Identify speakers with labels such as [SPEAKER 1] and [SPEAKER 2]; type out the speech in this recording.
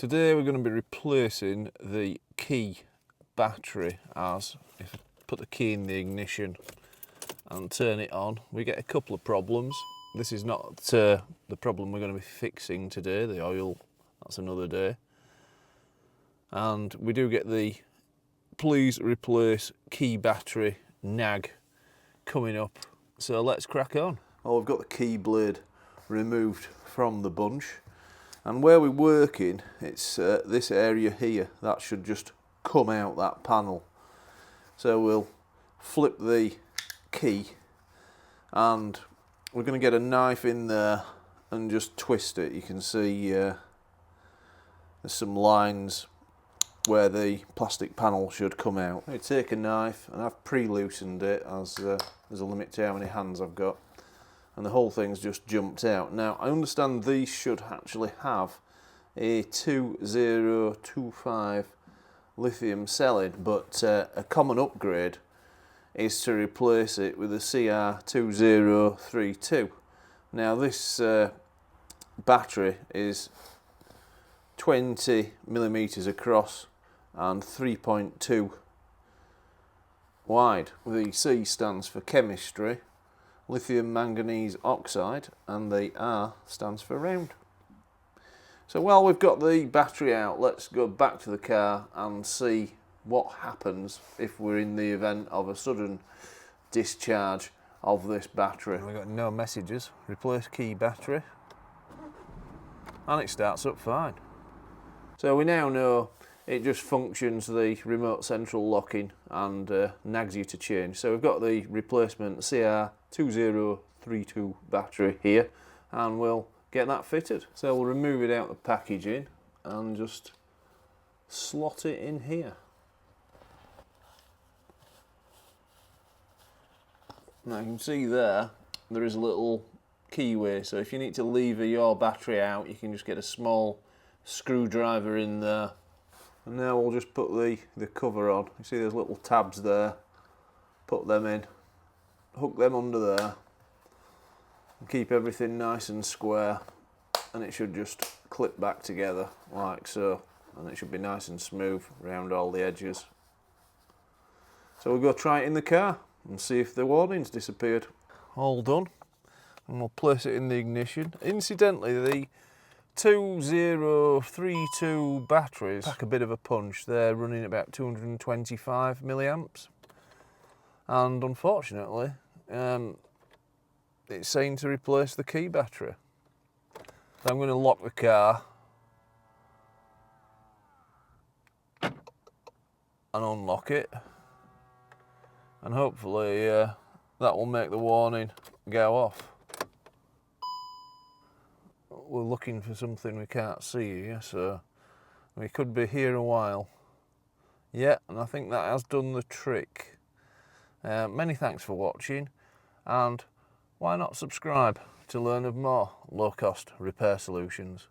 [SPEAKER 1] Today we're going to be replacing the key battery. As if I put the key in the ignition and turn it on, we get a couple of problems. This is not the problem we're going to be fixing today, the oil, that's another day. And we do get the please replace key battery nag coming up, so let's crack on. Well, we've got the key blade removed from the bunch, and where we're working, it's this area here that should just come out that panel. So we'll flip the key and we're going to get a knife in there and just twist it. You can see there's some lines where the plastic panel should come out. I take a knife, and I've pre-loosened it as there's a limit to how many hands I've got, and the whole thing's just jumped out. Now I understand these should actually have a 2025 lithium cell in, but a common upgrade is to replace it with a CR2032. Now this battery is 20 millimeters across and 3.2 wide. The C stands for chemistry, lithium manganese oxide, and the R stands for round. So while we've got the battery out, let's go back to the car and see what happens if we're in the event of a sudden discharge of this battery. We've got no messages. Replace key battery, and it starts up fine. So we now know it just functions the remote central locking and nags you to change. So we've got the replacement CR2032 battery here, and we'll get that fitted. So we'll remove it out of the packaging and just slot it in here. Now you can see there is a little keyway, so if you need to lever your battery out, you can just get a small screwdriver in there. And now we'll just put the cover on. You see there's little tabs there, put them in, hook them under there, and keep everything nice and square, and it should just clip back together like so, and it should be nice and smooth around all the edges. So we'll go try it in the car and see if the warning's disappeared. All done, and we'll place it in the ignition. Incidentally, the 2032 batteries pack a bit of a punch. They're running about 225 milliamps, and unfortunately it's saying to replace the key battery. So I'm going to lock the car and unlock it, and hopefully that will make the warning go off. We're looking for something we can't see here, so we could be here a while. Yeah, and I think that has done the trick. Many thanks for watching, and why not subscribe to learn of more low-cost repair solutions.